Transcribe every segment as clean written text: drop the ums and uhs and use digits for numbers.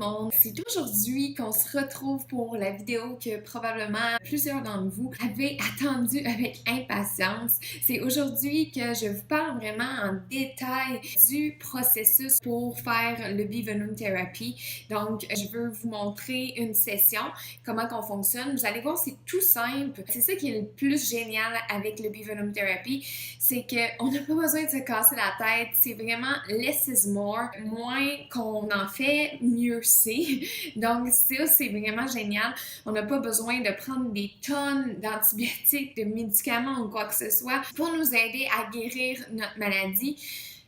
monde, c'est aujourd'hui qu'on se retrouve pour la vidéo que probablement plusieurs d'entre vous avaient attendu avec impatience. C'est aujourd'hui que je vous parle vraiment en détail du processus pour faire le Bee-Venom Therapy. Donc, je veux vous montrer une session, comment qu'on fonctionne. Vous allez voir, c'est tout simple. C'est ça qui est le plus génial avec le Bee-Venom Therapy, c'est qu'on n'a pas besoin de se casser la tête. C'est vraiment less is more. Moins qu'on en fait, mieux c'est. Donc ça, c'est vraiment génial. On n'a pas besoin de prendre des tonnes d'antibiotiques, de médicaments ou quoi que ce soit pour nous aider à guérir notre maladie.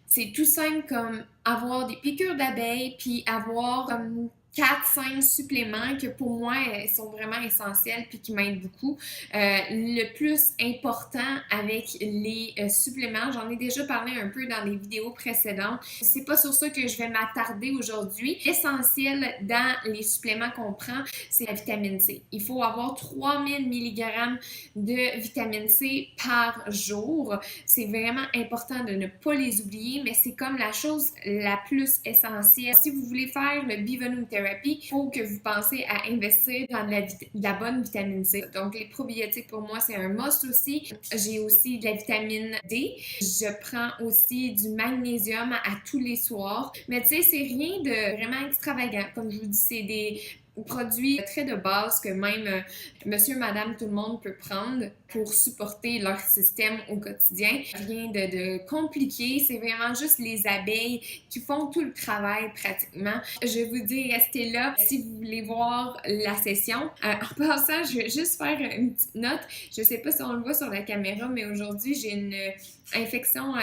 C'est tout simple comme avoir des piqûres d'abeilles puis avoir comme 4-5 suppléments que pour moi sont vraiment essentiels puis qui m'aident beaucoup. Le plus important avec les suppléments, j'en ai déjà parlé un peu dans les vidéos précédentes. C'est pas sur ça que je vais m'attarder aujourd'hui. L'essentiel dans les suppléments qu'on prend, c'est la vitamine C. Il faut avoir 3000 mg de vitamine C par jour. C'est vraiment important de ne pas les oublier, mais c'est comme la chose la plus essentielle. Si vous voulez faire le Bee-Venom Therapy, il faut que vous pensez à investir dans de la bonne vitamine C. Donc, les probiotiques, pour moi, c'est un must aussi. J'ai aussi de la vitamine D. Je prends aussi du magnésium à tous les soirs. Mais tu sais, c'est rien de vraiment extravagant. Comme je vous dis, c'est des produits très de base que même monsieur, madame, tout le monde peut prendre pour supporter leur système au quotidien. Rien de compliqué, c'est vraiment juste les abeilles qui font tout le travail pratiquement. Je vous dis, restez là si vous voulez voir la session. En passant, je vais juste faire une petite note. Je sais pas si on le voit sur la caméra, mais aujourd'hui, j'ai une infection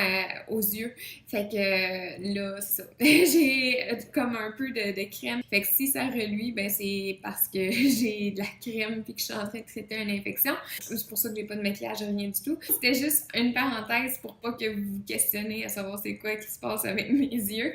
aux yeux. Fait que là, c'est ça. J'ai comme un peu de crème. Fait que si ça reluit, ben c'est parce que j'ai de la crème puis que je suis en train de traiter une infection. C'est pour ça que j'ai pas de maquillage, rien du tout. C'était juste une parenthèse pour pas que vous vous questionnez à savoir c'est quoi qui se passe avec mes yeux.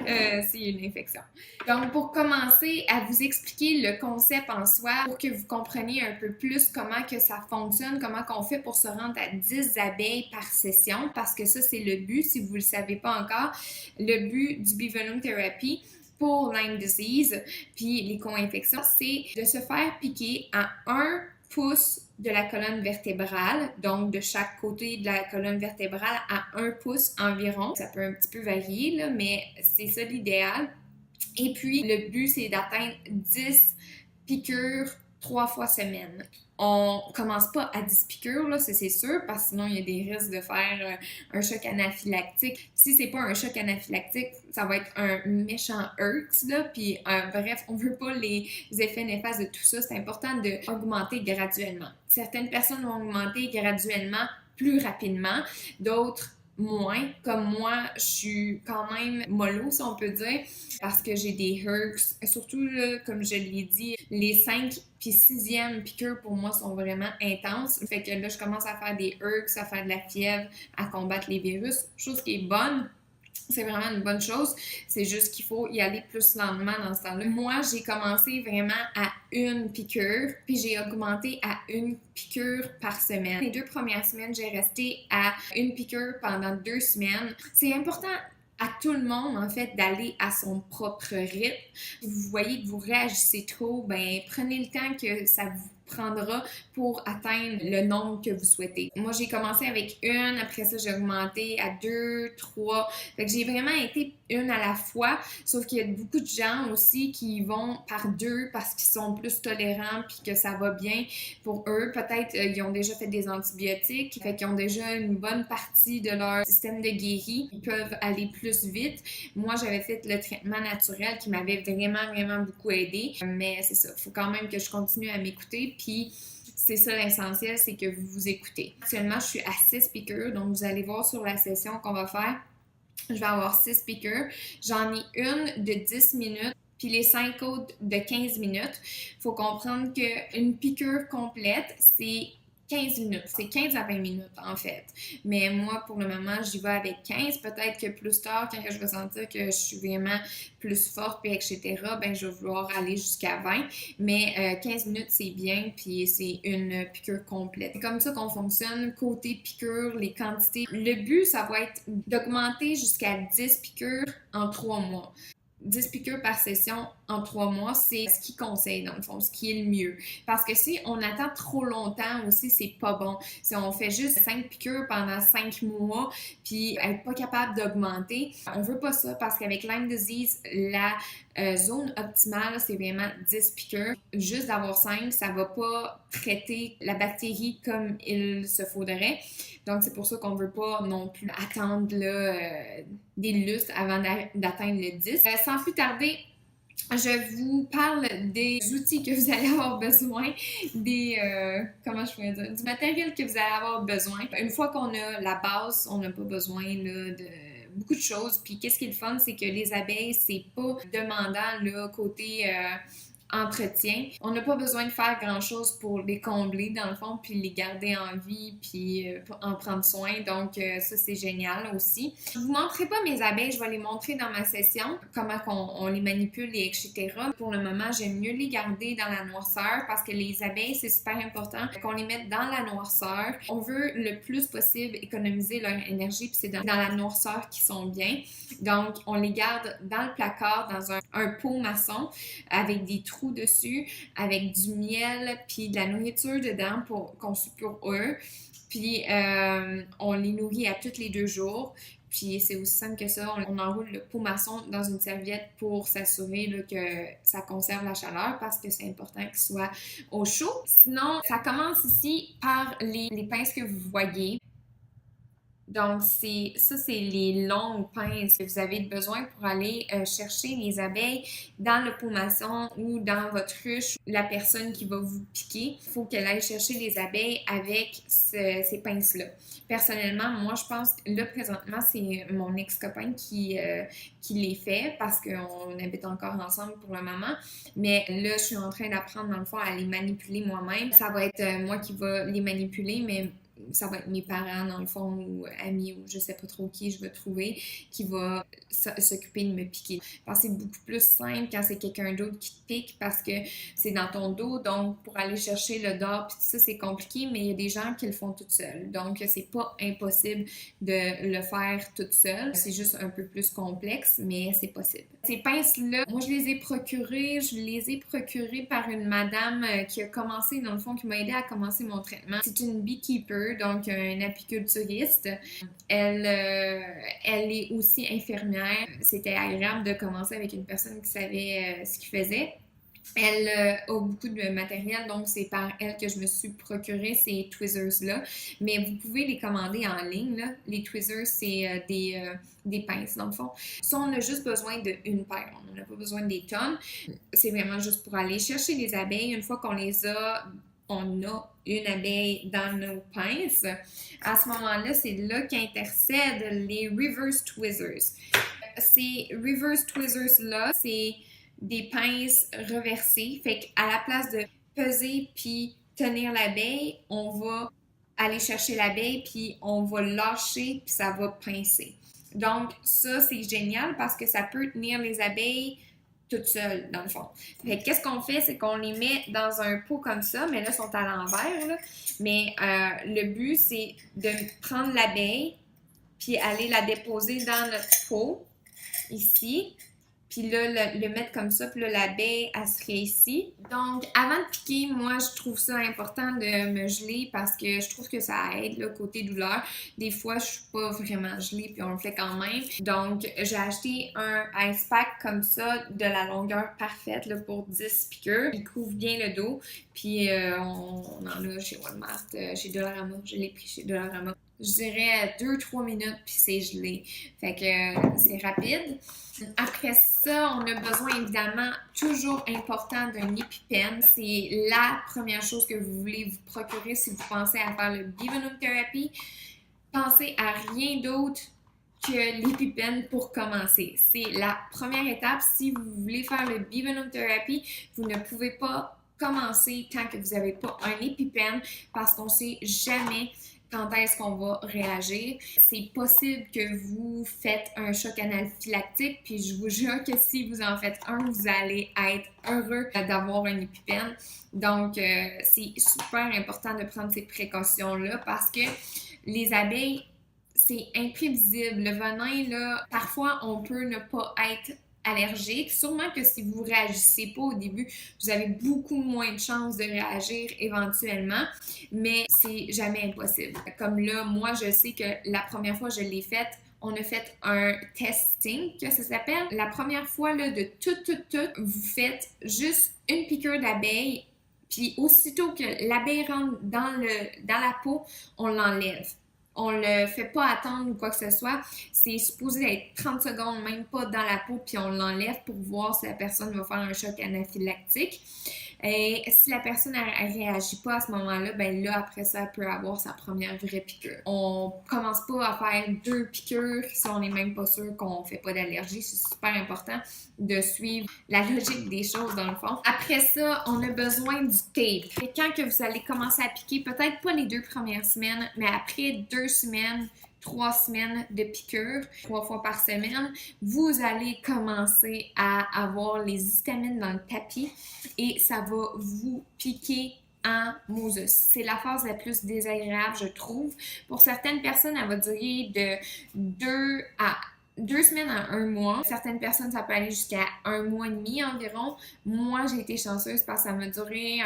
C'est une infection. Donc, pour commencer à vous expliquer le concept en soi, pour que vous compreniez un peu plus comment que ça fonctionne, comment qu'on fait pour se rendre à 10 abeilles par session, parce que ça, c'est le but, si vous le savez pas encore, le but du Bee-Venom Therapy pour Lyme disease puis les co-infections, c'est de se faire piquer à 1 pouce de la colonne vertébrale, donc de chaque côté de la colonne vertébrale à 1 pouce environ. Ça peut un petit peu varier, là, mais c'est ça l'idéal. Et puis, le but, c'est d'atteindre 10 piqûres 3 fois semaine. On commence pas à 10 piqûres, là, c'est sûr, parce que sinon il y a des risques de faire un choc anaphylactique. Si c'est pas un choc anaphylactique, ça va être un méchant herx, là, puis bref, on veut pas les effets néfastes de tout ça. C'est important d'augmenter graduellement. Certaines personnes vont augmenter graduellement plus rapidement, d'autres moins. Comme moi, je suis quand même mollo, si on peut dire, parce que j'ai des herx. Surtout, là, comme je l'ai dit, les 5 puis 6e piqûres pour moi sont vraiment intenses. Fait que là, je commence à faire des herx, à faire de la fièvre, à combattre les virus. Chose qui est bonne. C'est vraiment une bonne chose. C'est juste qu'il faut y aller plus lentement dans ce temps-là. Moi, j'ai commencé vraiment à 1 piqûre, puis j'ai augmenté à 1 piqûre par semaine. Les 2 premières semaines, j'ai resté à 1 piqûre pendant 2 semaines. C'est important à tout le monde, en fait, d'aller à son propre rythme. Si vous voyez que vous réagissez trop, ben prenez le temps que ça vous prendra pour atteindre le nombre que vous souhaitez. Moi, j'ai commencé avec 1, après ça, j'ai augmenté à 2, 3. Fait que j'ai vraiment été 1 à la fois, sauf qu'il y a beaucoup de gens aussi qui vont par 2 parce qu'ils sont plus tolérants puis que ça va bien pour eux. Peut-être ils ont déjà fait des antibiotiques, fait qu'ils ont déjà une bonne partie de leur système de guéri. Ils peuvent aller plus vite. Moi, j'avais fait le traitement naturel qui m'avait vraiment beaucoup aidé. Mais c'est ça, il faut quand même que je continue à m'écouter. Puis c'est ça l'essentiel, c'est que vous vous écoutez. Actuellement, je suis à 6 piqûres, donc vous allez voir sur la session qu'on va faire. Je vais avoir 6 piqûres. J'en ai une de 10 minutes, puis les 5 autres de 15 minutes. Il faut comprendre qu'une piqûre complète, c'est 15 minutes. C'est 15 à 20 minutes, en fait. Mais moi, pour le moment, j'y vais avec 15. Peut-être que plus tard, quand je vais sentir que je suis vraiment plus forte, puis etc., ben je vais vouloir aller jusqu'à 20. Mais 15 minutes, c'est bien, puis c'est une piqûre complète. C'est comme ça qu'on fonctionne. Côté piqûre, les quantités. Le but, ça va être d'augmenter jusqu'à 10 piqûres en 3 mois. 10 piqûres par session en 3 mois, c'est ce qu'ils conseillent dans le fond, ce qui est le mieux. Parce que si on attend trop longtemps aussi, c'est pas bon. Si on fait juste 5 piqûres pendant 5 mois, puis être pas capable d'augmenter, on veut pas ça parce qu'avec Lyme disease, la zone optimale, c'est vraiment 10 piqûres. Juste d'avoir 5, ça va pas traiter la bactérie comme il se faudrait. Donc, c'est pour ça qu'on veut pas non plus attendre là, des lustres avant d'atteindre le 10. Sans plus tarder, je vous parle des outils que vous allez avoir besoin, comment je pourrais dire, du matériel que vous allez avoir besoin. Une fois qu'on a la base, on n'a pas besoin là, de beaucoup de choses. Puis qu'est-ce qui est le fun, c'est que les abeilles, c'est pas demandant là, côté entretien. On n'a pas besoin de faire grand-chose pour les combler, dans le fond, puis les garder en vie, puis en prendre soin. Donc, ça, c'est génial aussi. Je vous montrerai pas mes abeilles, je vais les montrer dans ma session, comment on les manipule et etc. Pour le moment, j'aime mieux les garder dans la noirceur parce que les abeilles, c'est super important qu'on les mette dans la noirceur. On veut le plus possible économiser leur énergie, puis c'est dans la noirceur qu'ils sont bien. Donc, on les garde dans le placard, dans un pot maçon, avec des trous dessus, avec du miel puis de la nourriture dedans conçue pour eux. Puis on les nourrit à tous les 2 jours. Puis c'est aussi simple que ça, on enroule le pot maçon dans une serviette pour s'assurer là, que ça conserve la chaleur parce que c'est important qu'il soit au chaud. Sinon, ça commence ici par les pinces que vous voyez. Donc, c'est les longues pinces que vous avez besoin pour aller chercher les abeilles dans le pot maçon ou dans votre ruche. La personne qui va vous piquer, il faut qu'elle aille chercher les abeilles avec ces pinces-là. Personnellement, moi, je pense que là, présentement, c'est mon ex-copain qui les fait parce qu'on habite encore ensemble pour le moment. Mais là, je suis en train d'apprendre, dans le fond, à les manipuler moi-même. Ça va être moi qui va les manipuler, mais ça va être mes parents, dans le fond, ou amis, ou je sais pas trop qui je vais trouver, qui va s'occuper de me piquer. Parce que c'est beaucoup plus simple quand c'est quelqu'un d'autre qui te pique parce que c'est dans ton dos, donc pour aller chercher le dard, puis tout ça, c'est compliqué, mais il y a des gens qui le font toutes seules. Donc, c'est pas impossible de le faire toute seule. C'est juste un peu plus complexe, mais c'est possible. Ces pinces-là, moi, je les ai procurées par une madame qui a commencé, dans le fond, qui m'a aidé à commencer mon traitement. C'est une beekeeper, donc une apiculturiste. Elle est aussi infirmière. C'était agréable de commencer avec une personne qui savait ce qu'il faisait. Elle a beaucoup de matériel, donc c'est par elle que je me suis procuré ces tweezers-là. Mais vous pouvez les commander en ligne, là. Les tweezers, c'est des pinces, dans le fond. Ça, on a juste besoin d'une paire. On n'en a pas besoin des tonnes. C'est vraiment juste pour aller chercher les abeilles. Une fois qu'on les a, on a une abeille dans nos pinces. À ce moment-là, c'est là qu'intercèdent les reverse tweezers. Ces reverse tweezers-là, c'est des pinces reversées. Fait qu'à la place de peser puis tenir l'abeille, on va aller chercher l'abeille puis on va lâcher puis ça va pincer. Donc ça, c'est génial parce que ça peut tenir les abeilles toutes seules, dans le fond. Fait que qu'est-ce qu'on fait, c'est qu'on les met dans un pot comme ça, mais là, ils sont à l'envers, là. Mais le but, c'est de prendre l'abeille puis aller la déposer dans notre pot, ici. Puis là, le mettre comme ça, puis là, l'abeille, elle serait ici. Donc, avant de piquer, moi, je trouve ça important de me geler parce que je trouve que ça aide, le côté douleur. Des fois, je suis pas vraiment gelée, puis on le fait quand même. Donc, j'ai acheté un ice pack comme ça, de la longueur parfaite, là, pour 10 piqûres. Il couvre bien le dos, puis on en a chez Walmart, chez Dollarama. Je l'ai pris chez Dollarama. Je dirais 2-3 minutes, puis c'est gelé. Fait que c'est rapide. Après ça, on a besoin évidemment, toujours important, d'un épipène. C'est la première chose que vous voulez vous procurer si vous pensez à faire le Bee-Venom Therapy. Pensez à rien d'autre que l'épipène pour commencer. C'est la première étape. Si vous voulez faire le Bee-Venom Therapy, vous ne pouvez pas commencer tant que vous n'avez pas un épipène parce qu'on ne sait jamais quand est-ce qu'on va réagir. C'est possible que vous faites un choc anaphylactique, puis je vous jure que si vous en faites un, vous allez être heureux d'avoir un épipène. Donc, c'est super important de prendre ces précautions-là parce que les abeilles, c'est imprévisible. Le venin, là, parfois, on peut ne pas être allergique. Sûrement que si vous réagissez pas au début, vous avez beaucoup moins de chances de réagir éventuellement, mais c'est jamais impossible. Comme là, moi, je sais que la première fois que je l'ai faite, on a fait un testing, que ça s'appelle. La première fois, là, de tout, vous faites juste une piqûre d'abeille, puis aussitôt que l'abeille rentre dans la peau, on l'enlève. On le fait pas attendre ou quoi que ce soit. C'est supposé être 30 secondes, même pas dans la peau, puis on l'enlève pour voir si la personne va faire un choc anaphylactique. Et si la personne ne réagit pas à ce moment-là, ben là, après ça, elle peut avoir sa première vraie piqûre. On commence pas à faire 2 piqûres si on n'est même pas sûr qu'on fait pas d'allergie. C'est super important de suivre la logique des choses dans le fond. Après ça, on a besoin du tape. Et quand que vous allez commencer à piquer, peut-être pas les 2 premières semaines, mais après 2 semaines, 3 semaines de piqûres, 3 fois par semaine, vous allez commencer à avoir les histamines dans le tapis et ça va vous piquer en Moses. C'est la phase la plus désagréable, je trouve. Pour certaines personnes, elle va durer de 2 semaines à 1 mois. Certaines personnes, ça peut aller jusqu'à 1 mois et demi environ. Moi, j'ai été chanceuse parce que ça m'a duré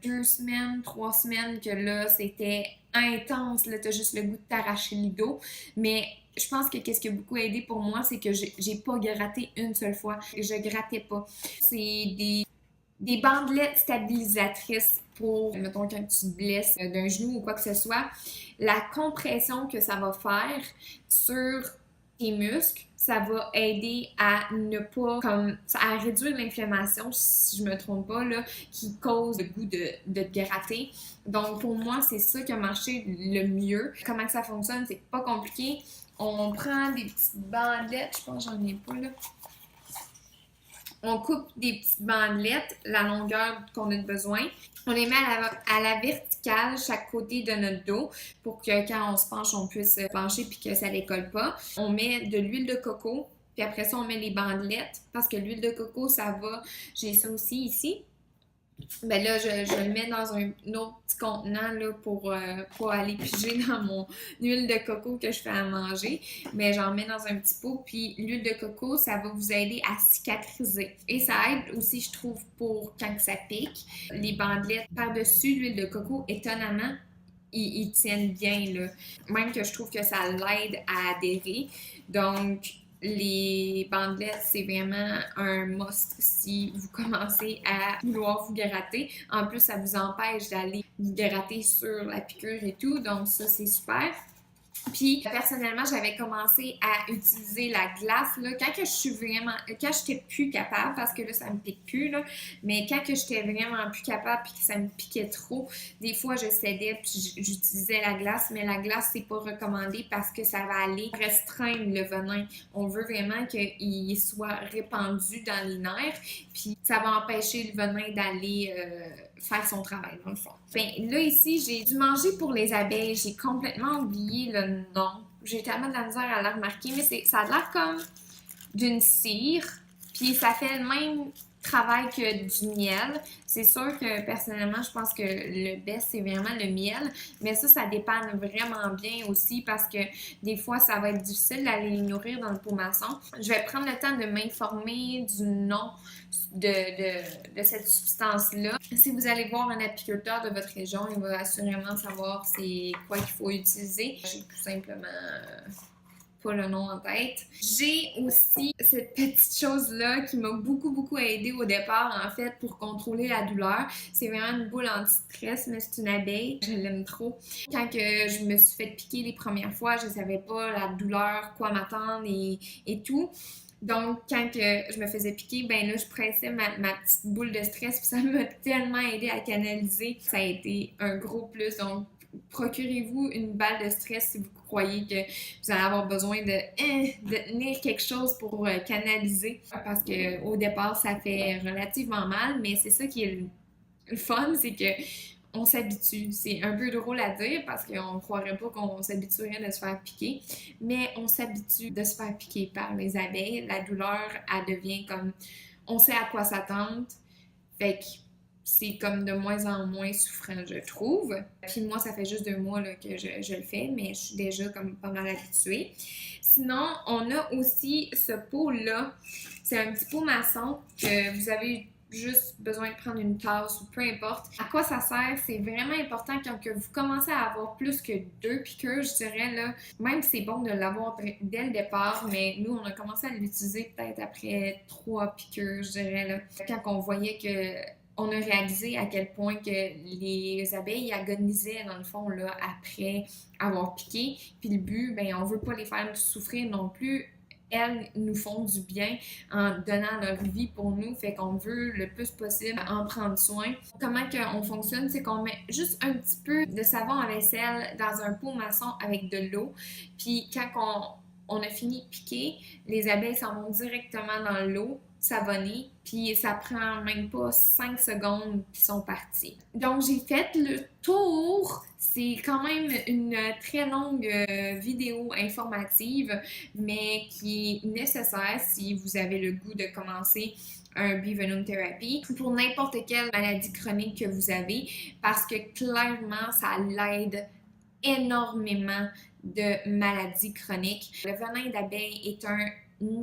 2 semaines, 3 semaines, que là, c'était intense. Là, t'as juste le goût de t'arracher le dos. Mais je pense que qu'est-ce qui a beaucoup aidé pour moi, c'est que j'ai pas gratté une seule fois. Je grattais pas. C'est des bandelettes stabilisatrices pour, mettons, quand tu te blesses d'un genou ou quoi que ce soit. La compression que ça va faire sur tes muscles, ça va aider à ne pas, à réduire l'inflammation, si je me trompe pas, là, qui cause le goût de te gratter. Donc, pour moi, c'est ça qui a marché le mieux. Comment que ça fonctionne, c'est pas compliqué. On prend des petites bandelettes, je pense que j'en ai pas, là. On coupe des petites bandelettes, la longueur qu'on a besoin. On les met à la verticale, chaque côté de notre dos, pour que quand on se penche, on puisse se pencher puis que ça ne décolle pas. On met de l'huile de coco, puis après ça, on met les bandelettes, parce que l'huile de coco, ça va. J'ai ça aussi ici. Ben là, je le mets dans un autre petit contenant là, pour aller piger dans mon huile de coco que je fais à manger. Mais j'en mets dans un petit pot. Puis l'huile de coco, ça va vous aider à cicatriser. Et ça aide aussi, je trouve, pour quand ça pique. Les bandelettes par-dessus l'huile de coco, étonnamment, ils tiennent bien, là. Même que je trouve que ça l'aide à adhérer. Donc, les bandelettes, c'est vraiment un must si vous commencez à vouloir vous gratter. En plus, ça vous empêche d'aller vous gratter sur la piqûre et tout. Donc, ça, c'est super. Puis, personnellement, j'avais commencé à utiliser la glace, là, quand j'étais plus capable, parce que là, ça me pique plus, là, mais quand que j'étais vraiment plus capable puis que ça me piquait trop, des fois, je cédais puis j'utilisais la glace, mais la glace, c'est pas recommandé parce que ça va aller restreindre le venin. On veut vraiment qu'il soit répandu dans les nerfs, puis ça va empêcher le venin d'aller faire son travail, dans le fond. Ben, là, ici, j'ai dû manger pour les abeilles. J'ai complètement oublié le nom. J'ai tellement de la misère à le remarquer, mais ça a l'air comme d'une cire, puis ça fait le même travail que du miel. C'est sûr que, personnellement, je pense que le best, c'est vraiment le miel, mais ça dépanne vraiment bien aussi parce que des fois, ça va être difficile d'aller les nourrir dans le pot maçon. Je vais prendre le temps de m'informer du nom de cette substance-là. Si vous allez voir un apiculteur de votre région, il va assurément savoir c'est quoi qu'il faut utiliser. J'ai tout simplement pas le nom en tête. J'ai aussi cette petite chose-là qui m'a beaucoup aidé au départ, en fait, pour contrôler la douleur. C'est vraiment une boule anti-stress, mais c'est une abeille. Je l'aime trop. Quand que je me suis fait piquer les premières fois, je savais pas la douleur, quoi m'attendre et tout. Donc, quand que je me faisais piquer, ben là, je pressais ma petite boule de stress, puis ça m'a tellement aidé à canaliser. Ça a été un gros plus. Donc, procurez-vous une balle de stress si vous croyez que vous allez avoir besoin de tenir quelque chose pour canaliser. Parce qu'au départ, ça fait relativement mal, mais c'est ça qui est le fun, c'est que on s'habitue. C'est un peu drôle à dire parce qu'on ne croirait pas qu'on s'habituerait de se faire piquer, mais on s'habitue de se faire piquer par les abeilles. La douleur, elle devient comme... On sait à quoi s'attendre. Fait que c'est comme de moins en moins souffrant, je trouve. Puis moi, ça fait juste 2 mois là, que je le fais, mais je suis déjà comme pas mal habituée. Sinon, on a aussi ce pot-là. C'est un petit pot maçon que vous avez juste besoin de prendre une tasse ou peu importe. À quoi ça sert? C'est vraiment important quand que vous commencez à avoir plus que 2 piqûres, je dirais, là. Même si c'est bon de l'avoir dès le départ, mais nous, on a commencé à l'utiliser peut-être après 3 piqûres, je dirais, là. Quand on voyait que on a réalisé à quel point que les abeilles agonisaient, dans le fond, là, après avoir piqué. Puis le but, ben, on veut pas les faire souffrir non plus. Elles nous font du bien en donnant leur vie pour nous, fait qu'on veut le plus possible en prendre soin. Comment qu'on fonctionne, c'est qu'on met juste un petit peu de savon à vaisselle dans un pot maçon avec de l'eau, puis quand on a fini de piquer, les abeilles s'en vont directement dans l'eau, savonner, puis ça prend même pas 5 secondes qu'ils sont partis. Donc j'ai fait le tour. C'est quand même une très longue vidéo informative, mais qui est nécessaire si vous avez le goût de commencer un Bee Venom Therapy pour n'importe quelle maladie chronique que vous avez, parce que clairement, ça l'aide énormément de maladies chroniques. Le venin d'abeille est un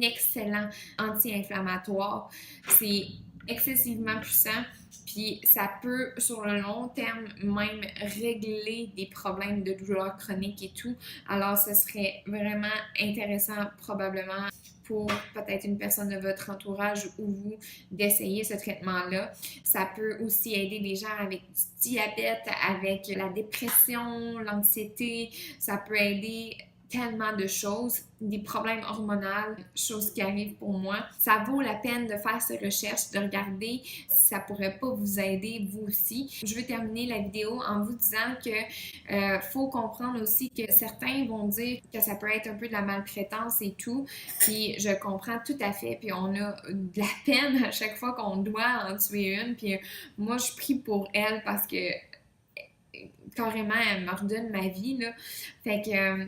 excellent anti-inflammatoire. C'est excessivement puissant, puis ça peut, sur le long terme, même régler des problèmes de douleur chronique et tout. Alors, ce serait vraiment intéressant, probablement, pour peut-être une personne de votre entourage ou vous, d'essayer ce traitement-là. Ça peut aussi aider les gens avec du diabète, avec la dépression, l'anxiété. Ça peut aider tellement de choses, des problèmes hormonaux, choses qui arrivent pour moi. Ça vaut la peine de faire ces recherches, de regarder si ça pourrait pas vous aider vous aussi. Je vais terminer la vidéo en vous disant que faut comprendre aussi que certains vont dire que ça peut être un peu de la maltraitance et tout, puis je comprends tout à fait, puis on a de la peine à chaque fois qu'on doit en tuer une, puis moi je prie pour elle parce que carrément elle me redonne ma vie, là. Fait que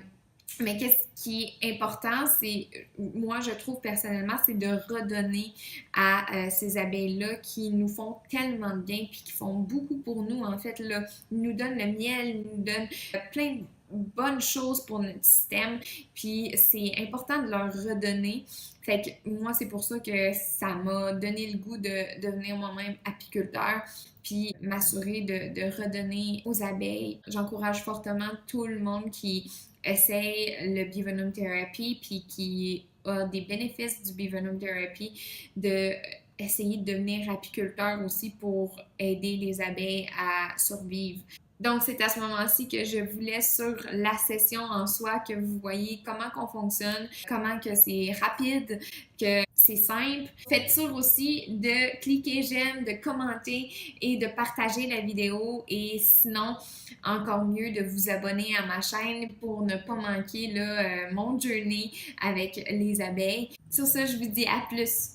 mais qu'est-ce qui est important, c'est, moi je trouve personnellement, c'est de redonner à ces abeilles-là qui nous font tellement de bien puis qui font beaucoup pour nous en fait, là. Ils nous donnent le miel, ils nous donnent plein de bonnes choses pour notre système, puis c'est important de leur redonner. Fait que moi, c'est pour ça que ça m'a donné le goût de devenir moi-même apiculteur, puis m'assurer de redonner aux abeilles. J'encourage fortement tout le monde qui essaye le Bee Venom Therapy puis qui a des bénéfices du Bee Venom Therapy de essayer de devenir apiculteur aussi pour aider les abeilles à survivre. Donc, c'est à ce moment-ci que je vous laisse sur la session en soi, que vous voyez comment qu'on fonctionne, comment que c'est rapide, que c'est simple. Faites sûr aussi de cliquer j'aime, de commenter et de partager la vidéo. Et sinon, encore mieux, de vous abonner à ma chaîne pour ne pas manquer là, mon journey avec les abeilles. Sur ce, je vous dis à plus!